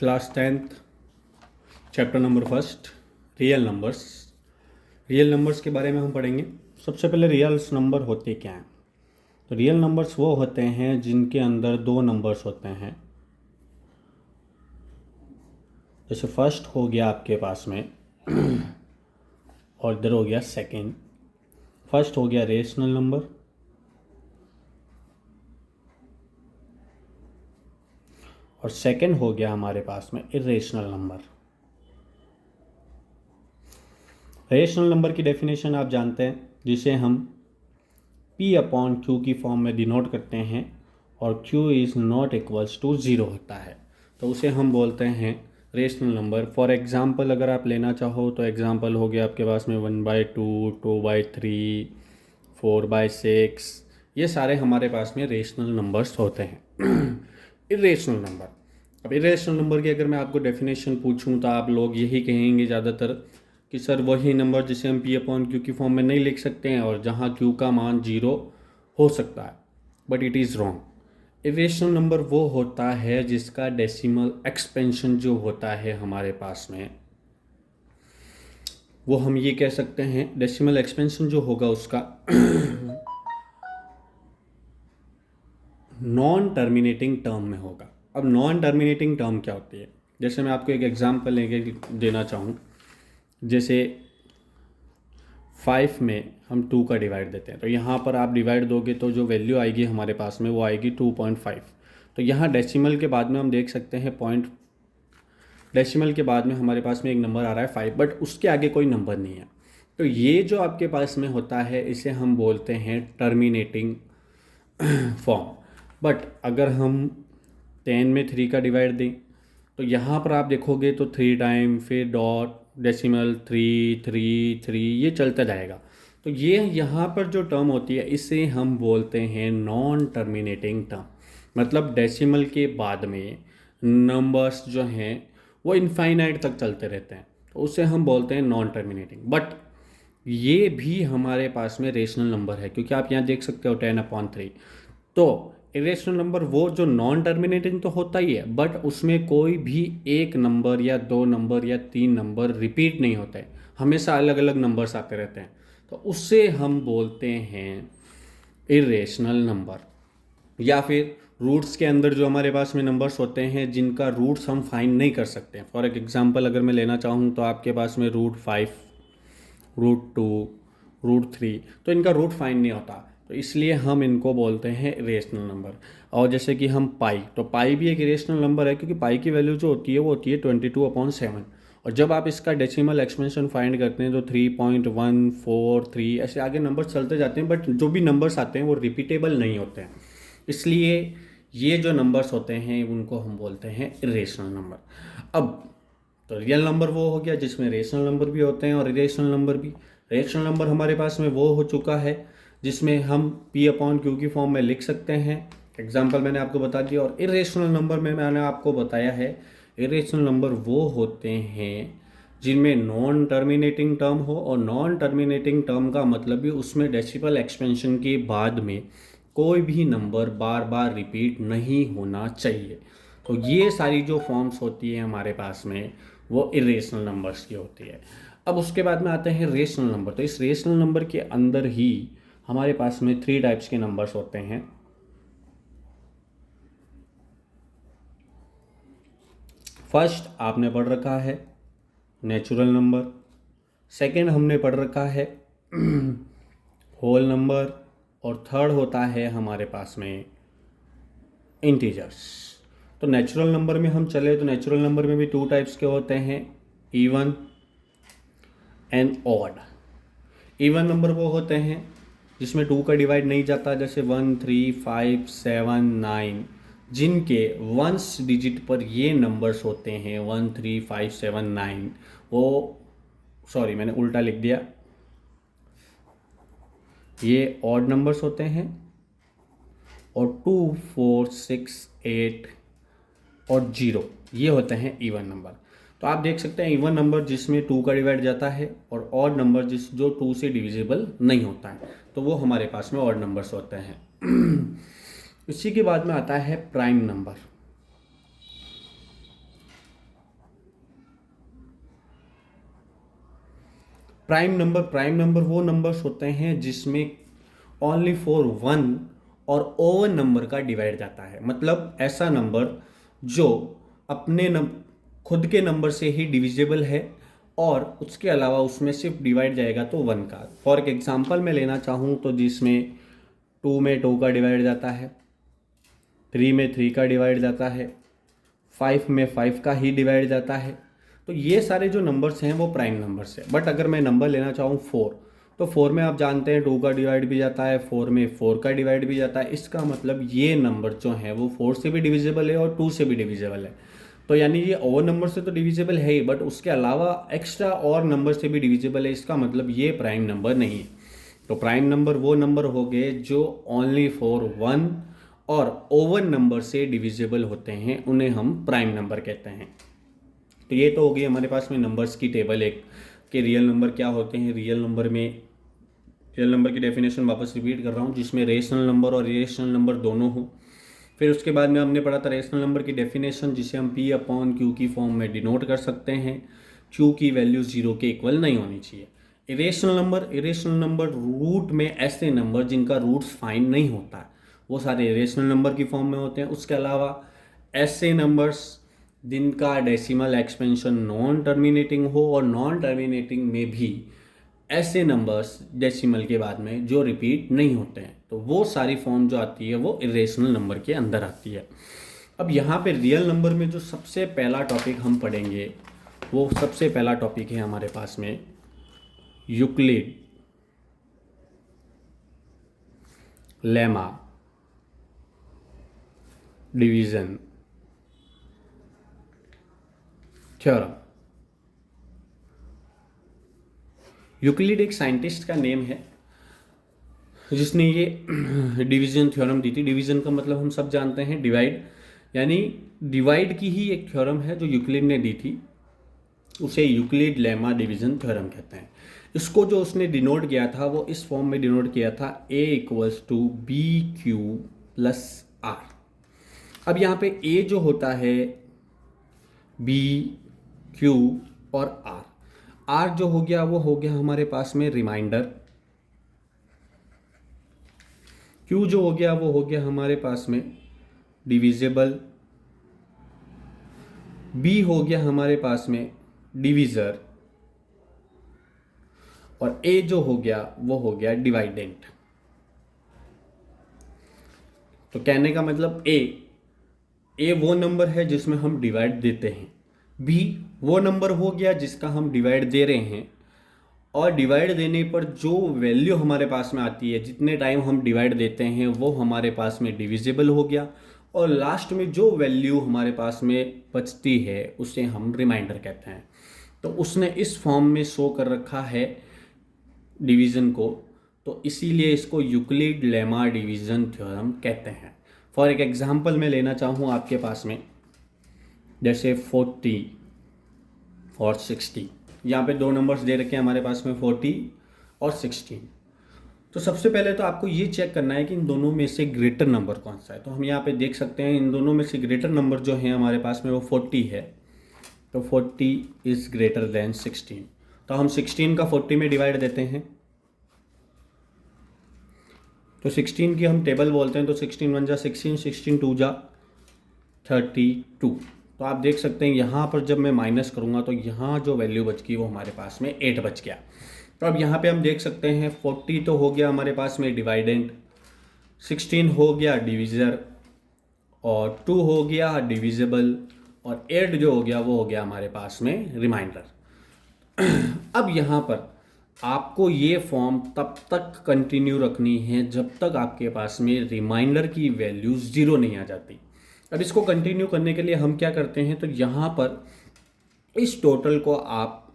Class 10th chapter number first real numbers. Real numbers के बारे में हम पढ़ेंगे। सबसे पहले रियल नंबर होते क्या हैं। तो रियल नंबर्स वो होते हैं जिनके अंदर दो नंबर्स होते हैं। जैसे फर्स्ट हो गया आपके पास में और इधर हो गया सेकंड। फर्स्ट हो गया रेशनल नंबर और सेकंड हो गया हमारे पास में इरेशनल नंबर। रेशनल नंबर की डेफिनेशन आप जानते हैं, जिसे हम P/Q की फॉर्म में डिनोट करते हैं और Q is not equals to zero होता है, तो उसे हम बोलते हैं रेशनल नंबर। फॉर एग्ज़ाम्पल अगर आप लेना चाहो तो एग्ज़ाम्पल हो गया आपके पास में 1/2, 2/3, 4/6, ये सारे हमारे पास में रेशनल नंबर्स होते हैं। इरेशनल नंबर, अब इरेशनल नंबर की अगर मैं आपको डेफिनेशन पूछूं तो आप लोग यही कहेंगे ज़्यादातर कि सर वही नंबर जिसे हम P/Q की फॉर्म में नहीं लिख सकते हैं और जहाँ Q का मान 0 हो सकता है, but it is wrong. Irrational number वो होता है जिसका डेसिमल एक्सपेंशन जो होता है हमारे पास में, वो हम ये कह सकते हैं डेसिमल एक्सपेंशन जो होगा उसका नॉन टर्मिनेटिंग टर्म में होगा। अब नॉन टर्मिनेटिंग टर्म क्या होती है, जैसे मैं आपको एक एग्जांपल लेके देना चाहूँ। जैसे 5 में हम 2 का डिवाइड देते हैं, तो यहाँ पर आप डिवाइड दोगे तो जो वैल्यू आएगी हमारे पास में वो आएगी 2.5। तो यहाँ डेसिमल के बाद में हम देख सकते हैं पॉइंट, डेसिमल के बाद में हमारे पास में एक नंबर आ रहा है 5, बट उसके आगे कोई नंबर नहीं है। तो ये जो आपके पास में होता है इसे हम बोलते हैं टर्मिनेटिंग फॉर्म। बट अगर हम 10 में 3 का डिवाइड दें तो यहाँ पर आप देखोगे तो 3 टाइम, फिर डॉट, डेसिमल 3 3 3, ये चलता जाएगा। तो ये यहाँ पर जो टर्म होती है इसे हम बोलते हैं नॉन टर्मिनेटिंग टर्म। मतलब डेसिमल के बाद में नंबर्स जो हैं वो इनफाइनाइट तक चलते रहते हैं, तो उसे हम बोलते हैं नॉन टर्मिनेटिंग। बट ये भी हमारे पास में रेशनल नंबर है, क्योंकि आप यहाँ देख सकते हो 10/3। तो इरेशनल नंबर वो जो नॉन टर्मिनेटिंग तो होता ही है, बट उसमें कोई भी एक नंबर या 2 नंबर या 3 नंबर रिपीट नहीं होते हैं, हमेशा अलग अलग नंबर्स आते रहते हैं, तो उससे हम बोलते हैं इरेशनल नंबर। या फिर रूट्स के अंदर जो हमारे पास में नंबर्स होते हैं जिनका रूट्स हम फाइंड नहीं कर सकते हैं। फॉर एग्जांपल अगर मैं लेना चाहूँ तो आपके पास में √5, √2, √3, तो इनका रूट फाइंड नहीं होता, तो इसलिए हम इनको बोलते हैं इरेशनल नंबर। और जैसे कि हम पाई, तो पाई भी एक इरेशनल नंबर है, क्योंकि पाई की वैल्यू जो होती है वो होती है 22/7। और जब आप इसका डेसिमल एक्सपेंशन फाइंड करते हैं तो 3.143 ऐसे आगे नंबर चलते जाते हैं, बट जो भी नंबर्स आते हैं वो रिपीटेबल नहीं होते हैं, इसलिए ये जो नंबर्स होते हैं उनको हम बोलते हैं इरेशनल नंबर। अब तो रियल नंबर वो हो गया जिसमें रेशनल नंबर भी होते हैं और इरेशनल नंबर भी। रेशनल नंबर हमारे पास में वो हो चुका है जिसमें हम P/Q की फॉर्म में लिख सकते हैं, एग्जाम्पल मैंने आपको बता दिया। और इरेशनल नंबर में मैंने आपको बताया है, इरेशनल नंबर वो होते हैं जिनमें नॉन टर्मिनेटिंग टर्म हो, और नॉन टर्मिनेटिंग टर्म का मतलब भी उसमें डेसिमल एक्सपेंशन के बाद में कोई भी नंबर बार बार रिपीट नहीं होना चाहिए। तो ये सारी जो फॉर्म्स होती है हमारे पास में वो इरेशनल नंबर्स की होती है। अब उसके बाद में आते हैं रेशनल नंबर। तो इस रेशनल नंबर के अंदर ही हमारे पास में 3 टाइप्स के नंबर्स होते हैं। फर्स्ट आपने पढ़ रखा है नेचुरल नंबर, सेकंड हमने पढ़ रखा है होल नंबर, और थर्ड होता है हमारे पास में इंटीजर्स। तो नेचुरल नंबर में हम चले तो नेचुरल नंबर में भी 2 टाइप्स के होते हैं, even and odd. Even number वो होते हैं जिसमें 2 का डिवाइड नहीं जाता, जैसे 1 3 5 7 9, जिनके वंस डिजिट पर ये नंबर्स होते हैं 1 3 5 7 9, वो सॉरी मैंने उल्टा लिख दिया, ये ऑड नंबर्स होते हैं। और 2 4 6 8 और 0 ये होते हैं इवन नंबर। तो आप देख सकते हैं इवन नंबर जिसमें 2 का डिवाइड जाता है, और ऑड नंबर जो 2 से डिविजिबल नहीं होता है, तो वो हमारे पास में ऑड नंबर्स होते हैं। इसी के बाद में आता है प्राइम नंबर। प्राइम नंबर वो नंबर्स होते हैं जिसमें ओनली फॉर वन और ओवन नंबर का डिवाइड जाता है, मतलब ऐसा नंबर जो अपने खुद के नंबर से ही डिविजिबल है और उसके अलावा उसमें सिर्फ डिवाइड जाएगा तो वन का। फॉर एग्जांपल मैं लेना चाहूँ तो जिसमें 2 में 2 का डिवाइड जाता है, 3 में 3 का डिवाइड जाता है, 5 में 5 का ही डिवाइड जाता है, तो ये सारे जो नंबर्स हैं वो प्राइम नंबर्स हैं। बट अगर मैं नंबर लेना चाहूँ 4, तो 4 में आप जानते हैं 2 का डिवाइड भी जाता है, 4 में 4 का डिवाइड भी जाता है। इसका मतलब ये नंबर जो है वो 4 से भी डिविजिबल है और 2 से भी डिविजिबल है। तो यानी ये ओवर नंबर से तो डिविजिबल है ही, बट उसके अलावा एक्स्ट्रा और नंबर से भी डिविजिबल है। इसका मतलब ये प्राइम नंबर नहीं है। तो प्राइम नंबर वो नंबर हो गए जो ओनली फॉर वन और ओवन नंबर से डिविजिबल होते हैं, उन्हें हम प्राइम नंबर कहते हैं। तो ये तो हो गई हमारे पास में नंबर्स की टेबल एक कि रियल नंबर क्या होते हैं। रियल नंबर की डेफिनेशन वापस रिपीट कर रहा हूँ, जिसमें रेशनल नंबर और इरेशनल नंबर दोनों हो। फिर उसके बाद में हमने पढ़ा था रेशनल नंबर की डेफिनेशन, जिसे हम P/Q की फॉर्म में डिनोट कर सकते हैं। Q की वैल्यू 0 के इक्वल नहीं होनी चाहिए। इरेशनल नंबर रूट में ऐसे नंबर जिनका रूट्स फाइंड नहीं होता है, वो सारे इरेशनल नंबर की फॉर्म में होते हैं। उसके अलावा ऐसे नंबर्स जिनका डेसिमल एक्सपेंशन नॉन टर्मिनेटिंग हो, और नॉन टर्मिनेटिंग में भी ऐसे नंबर्स डेसिमल के बाद में जो रिपीट नहीं होते हैं, तो वो सारी फॉर्म जो आती है वो इरेशनल नंबर के अंदर आती है। अब यहाँ पे रियल नंबर में जो सबसे पहला टॉपिक हम पढ़ेंगे, वो सबसे पहला टॉपिक है हमारे पास में Euclid lemma division theorem. Euclid एक साइंटिस्ट का नेम है जिसने ये डिवीजन थ्योरम दी थी। डिवीजन का मतलब हम सब जानते हैं डिवाइड, यानी डिवाइड की ही एक थ्योरम है जो यूक्लिड ने दी थी, उसे यूक्लिड लेमा डिवीजन थ्योरम कहते हैं। इसको जो उसने डिनोट किया था वो इस फॉर्म में डिनोट किया था, A = BQ + R। अब यहाँ पे A जो होता है B, Q और R जो हो गया वो हो गया हमारे पास में रिमाइंडर, Q जो हो गया वो हो गया हमारे पास में डिविजिबल, B हो गया हमारे पास में डिविजर, और A जो हो गया वो हो गया डिवाइडेंट। तो कहने का मतलब A वो नंबर है जिसमें हम डिवाइड देते हैं, B वो नंबर हो गया जिसका हम डिवाइड दे रहे हैं, और डिवाइड देने पर जो वैल्यू हमारे पास में आती है, जितने टाइम हम डिवाइड देते हैं, वो हमारे पास में डिविजिबल हो गया, और लास्ट में जो वैल्यू हमारे पास में बचती है उसे हम रिमाइंडर कहते हैं। तो उसने इस फॉर्म में शो कर रखा है डिवीज़न को, तो इसीलिए इसको यूक्लिड लेमा डिवीज़न थ्योरम कहते हैं। फॉर एक एग्जांपल मैं लेना चाहूँ आपके पास में, जैसे 40 और 60, यहाँ पे दो नंबर्स दे रखे हैं हमारे पास में 40 और 16। तो सबसे पहले तो आपको ये चेक करना है कि इन दोनों में से ग्रेटर नंबर कौन सा है। तो हम यहाँ पे देख सकते हैं इन दोनों में से ग्रेटर नंबर जो है हमारे पास में वो 40 है, तो 40 इज़ ग्रेटर देन 16। तो हम 16 का 40 में डिवाइड देते हैं, तो 16 की हम टेबल बोलते हैं, तो 16 1 जा 16, 16 2 जा 32। तो आप देख सकते हैं यहाँ पर जब मैं माइनस करूँगा तो यहाँ जो वैल्यू बच गई वो हमारे पास में 8 बच गया। तो अब यहाँ पे हम देख सकते हैं 40 तो हो गया हमारे पास में डिवाइडेंट, 16 हो गया डिविज़र, और 2 हो गया डिविजिबल, और 8 जो हो गया वो हो गया हमारे पास में रिमाइंडर। अब यहाँ पर आपको ये फॉर्म तब तक कंटिन्यू रखनी है जब तक आपके पास में रिमाइंडर की वैल्यू 0 नहीं आ जाती। अब इसको कंटिन्यू करने के लिए हम क्या करते हैं, तो यहाँ पर इस टोटल को आप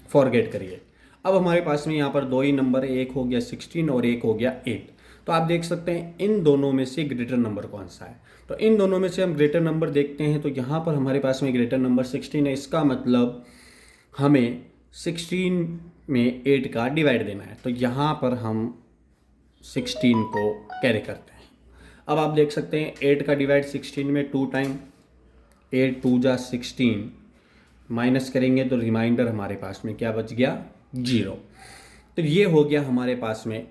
फॉरगेट करिए। अब हमारे पास में यहाँ पर दो ही नंबर है, एक हो गया 16 और एक हो गया 8। तो आप देख सकते हैं इन दोनों में से ग्रेटर नंबर कौन सा है। तो इन दोनों में से हम ग्रेटर नंबर देखते हैं, तो यहाँ पर हमारे पास में ग्रेटर नंबर 16 है। इसका मतलब हमें 16 में 8 का डिवाइड देना है, तो यहाँ पर हम 16 को कैरी करते हैं। अब आप देख सकते हैं 8 का डिवाइड 16 में 2 टाइम, 8 2 जा 16, माइनस करेंगे तो रिमाइंडर हमारे पास में क्या बच गया जीरो। तो ये हो गया हमारे पास में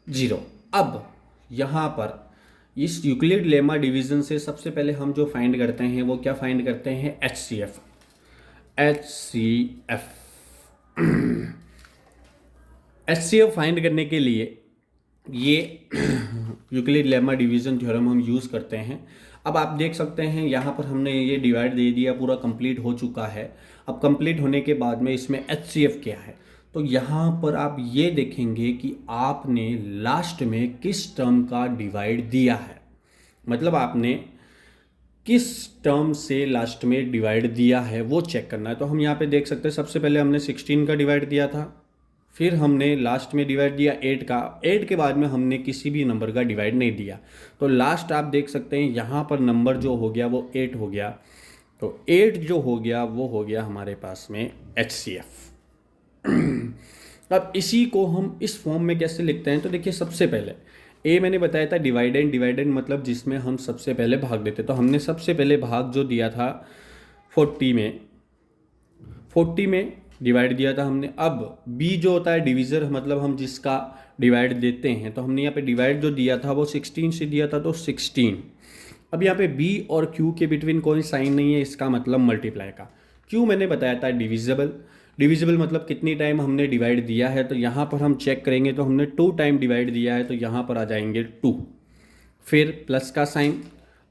जीरो। अब यहाँ पर इस यूक्लिड लेमा डिवीज़न से सबसे पहले हम जो फाइंड करते हैं वो क्या फाइंड करते हैं, HCF। HCF फाइंड करने के लिए ये यूक्लिड लेमा डिवीज़न थ्योरम हम यूज़ करते हैं। अब आप देख सकते हैं यहाँ पर हमने ये डिवाइड दे दिया, पूरा कंप्लीट हो चुका है। अब कंप्लीट होने के बाद में इसमें HCF क्या है, तो यहाँ पर आप ये देखेंगे कि आपने लास्ट में किस टर्म का डिवाइड दिया है, मतलब आपने किस टर्म से लास्ट में डिवाइड दिया है वो चेक करना है। तो हम यहाँ पे देख सकते हैं सबसे पहले हमने 16 का डिवाइड दिया था, फिर हमने लास्ट में डिवाइड दिया 8 का। 8 के बाद में हमने किसी भी नंबर का डिवाइड नहीं दिया, तो लास्ट आप देख सकते हैं यहाँ पर नंबर जो हो गया वो 8 हो गया। तो 8 जो हो गया वो हो गया हमारे पास में HCF। अब इसी को हम इस फॉर्म में कैसे लिखते हैं, तो देखिए सबसे पहले ए मैंने बताया था डिवाइडेंड, डिवाइडेंड मतलब जिसमें हम सबसे पहले भाग देते, तो हमने सबसे पहले भाग जो दिया था 40 में डिवाइड दिया था हमने। अब बी जो होता है डिवीज़र, मतलब हम जिसका डिवाइड देते हैं, तो हमने यहाँ पे डिवाइड जो दिया था वो 16 से दिया था, तो 16। अब यहाँ पे बी और क्यू के बिटवीन कोई साइन नहीं है, इसका मतलब मल्टीप्लाई का। क्यू मैंने बताया था डिविजिबल, डिविजिबल मतलब कितनी टाइम हमने डिवाइड दिया है, तो यहाँ पर हम चेक करेंगे तो हमने 2 टाइम डिवाइड दिया है, तो यहाँ पर आ जाएंगे 2। फिर प्लस का साइन,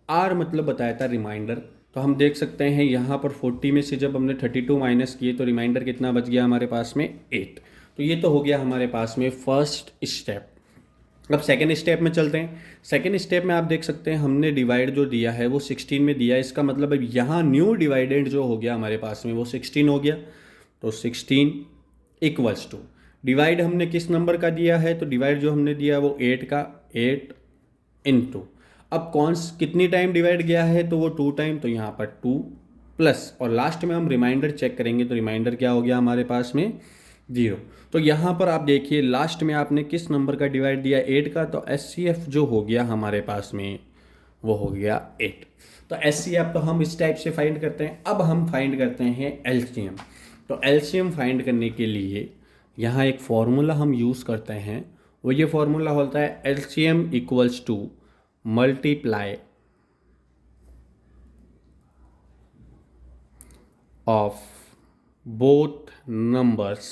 आर मतलब बताया था रिमाइंडर, तो हम देख सकते हैं यहाँ पर 40 में से जब हमने 32 माइनस किए तो रिमाइंडर कितना बच गया हमारे पास में 8। तो ये तो हो गया हमारे पास में फर्स्ट स्टेप। अब सेकेंड स्टेप में चलते हैं। सेकेंड स्टेप में आप देख सकते हैं हमने डिवाइड जो दिया है वो 16 में दिया है, इसका मतलब अब यहाँ न्यू डिवाइडेंड जो हो गया हमारे पास में वो 16 हो गया। तो 16 इक्वल्स टू डिवाइड हमने किस नंबर का दिया है, तो डिवाइड जो हमने दिया वो 8 का, 8 इंटू अब कौन कितनी टाइम डिवाइड गया है, तो वो 2 टाइम, तो यहाँ पर 2 प्लस और लास्ट में हम रिमाइंडर चेक करेंगे तो रिमाइंडर क्या हो गया हमारे पास में 0। तो यहाँ पर आप देखिए लास्ट में आपने किस नंबर का डिवाइड दिया 8 का, तो HCF जो हो गया हमारे पास में वो हो गया 8। तो HCF तो हम इस टाइप से फाइंड करते हैं। अब हम फाइंड करते हैं LCM। तो LCM फाइंड करने के लिए यहाँ एक फॉर्मूला हम यूज़ करते हैं, वो ये फॉर्मूला होता है LCM equals to multiply of both numbers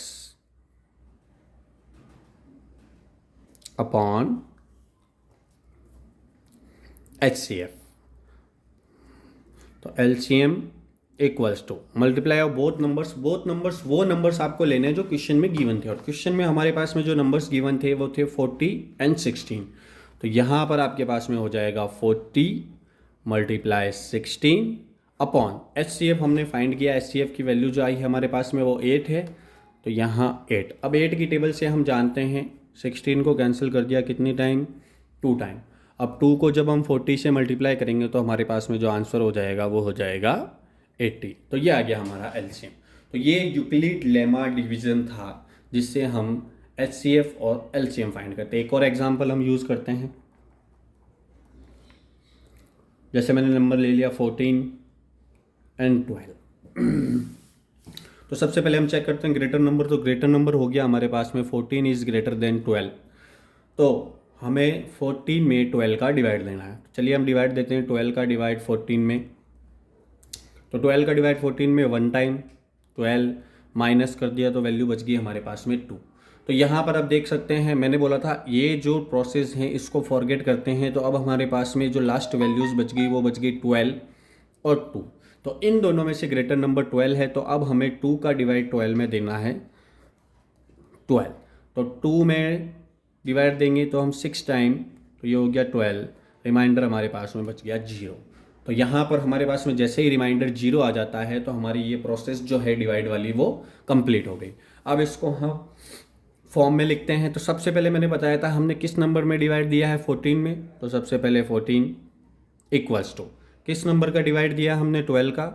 upon HCF। तो LCM equals to multiply of both numbers वो नंबर्स आपको लेने हैं जो क्वेश्चन में गिवन थे, और क्वेश्चन में हमारे पास में जो नंबर्स गिवन थे वो थे 40 एंड 16। तो यहाँ पर आपके पास में हो जाएगा 40 मल्टीप्लाई 16 अपॉन HCF हमने फाइंड किया, HCF की वैल्यू जो आई है हमारे पास में वो 8 है, तो यहाँ 8। अब 8 की टेबल से हम जानते हैं 16 को कैंसिल कर दिया कितनी टाइम, 2 टाइम। अब 2 को जब हम 40 से मल्टीप्लाई करेंगे तो हमारे पास में जो आंसर हो जाएगा वो हो जाएगा 80। तो ये आ गया हमारा LCM। तो ये यूक्लिड लेमा डिवीज़न था जिससे हम HCF और LCM फाइंड करते हैं। एक और एग्जांपल हम यूज़ करते हैं, जैसे मैंने नंबर ले लिया 14 एंड 12। तो सबसे पहले हम चेक करते हैं ग्रेटर नंबर, तो ग्रेटर नंबर हो गया हमारे पास में 14 इज़ ग्रेटर देन 12। तो हमें 14 में 12 का डिवाइड देना है। चलिए हम डिवाइड देते हैं 12 का डिवाइड 14 में। तो 12 का डिवाइड 14 में 1 टाइम, 12 माइनस कर दिया तो वैल्यू बच गई हमारे पास में 2। तो यहाँ पर आप देख सकते हैं मैंने बोला था ये जो प्रोसेस है इसको फॉरगेट करते हैं, तो अब हमारे पास में जो लास्ट वैल्यूज़ बच गई वो बच गई 12 और 2। तो इन दोनों में से ग्रेटर नंबर 12 है, तो अब हमें 2 का डिवाइड 12 में देना है 12। तो 2 में डिवाइड देंगे तो हम 6 टाइम, तो ये हो गया 12, रिमाइंडर हमारे पास में बच गया 0। तो यहाँ पर हमारे पास में जैसे ही रिमाइंडर 0 आ जाता है तो हमारी ये प्रोसेस जो है डिवाइड वाली वो कंप्लीट हो गई। अब इसको हम फॉर्म में लिखते हैं। तो सबसे पहले मैंने बताया था हमने किस नंबर में डिवाइड दिया है 14 में, तो सबसे पहले 14 इक्वल्स टू किस नंबर का डिवाइड दिया हमने 12 का,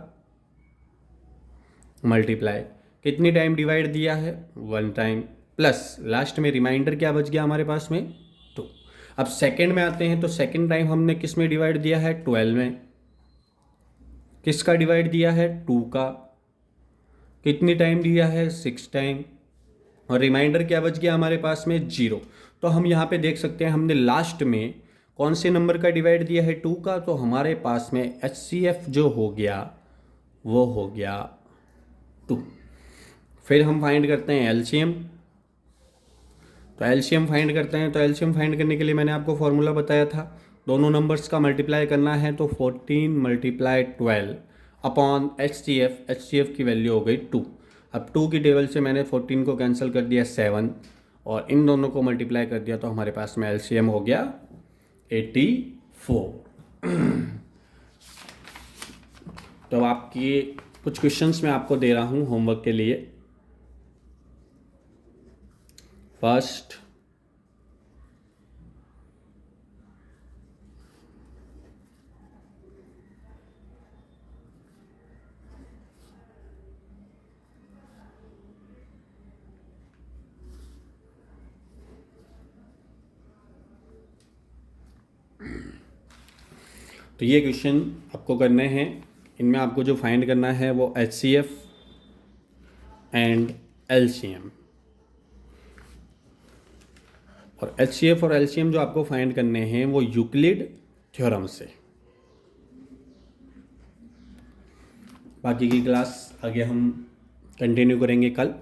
मल्टीप्लाई कितनी टाइम डिवाइड दिया है 1 टाइम, प्लस लास्ट में रिमाइंडर क्या बच गया हमारे पास में 2। अब सेकंड में आते हैं, तो सेकंड टाइम हमने किस में डिवाइड दिया है 12 में, किसका डिवाइड दिया है 2 का, कितनी टाइम दिया है 6 टाइम, और रिमाइंडर क्या बच गया हमारे पास में 0। तो हम यहाँ पे देख सकते हैं हमने लास्ट में कौन से नंबर का डिवाइड दिया है 2 का, तो हमारे पास में HCF जो हो गया वो हो गया 2। फिर हम फाइंड करते हैं LCM। तो LCM फाइंड करते हैं, तो LCM फाइंड करने के लिए मैंने आपको फॉर्मूला बताया था, दोनों नंबर्स का मल्टीप्लाई करना है, तो 14 × 12 अपॉन HCF की वैल्यू हो गई 2। अब 2 की टेबल से मैंने 14 को कैंसिल कर दिया 7 और इन दोनों को मल्टीप्लाई कर दिया, तो हमारे पास में LCM हो गया 84। तो अब आपकी कुछ क्वेश्चंस मैं आपको दे रहा हूँ होमवर्क के लिए। फर्स्ट, तो ये क्वेश्चन आपको करने हैं। इनमें आपको जो फाइंड करना है वो HCF एंड LCM, और HCF और LCM जो आपको फाइंड करने हैं वो यूक्लिड थ्योरम से। बाकी की क्लास आगे हम कंटिन्यू करेंगे कल।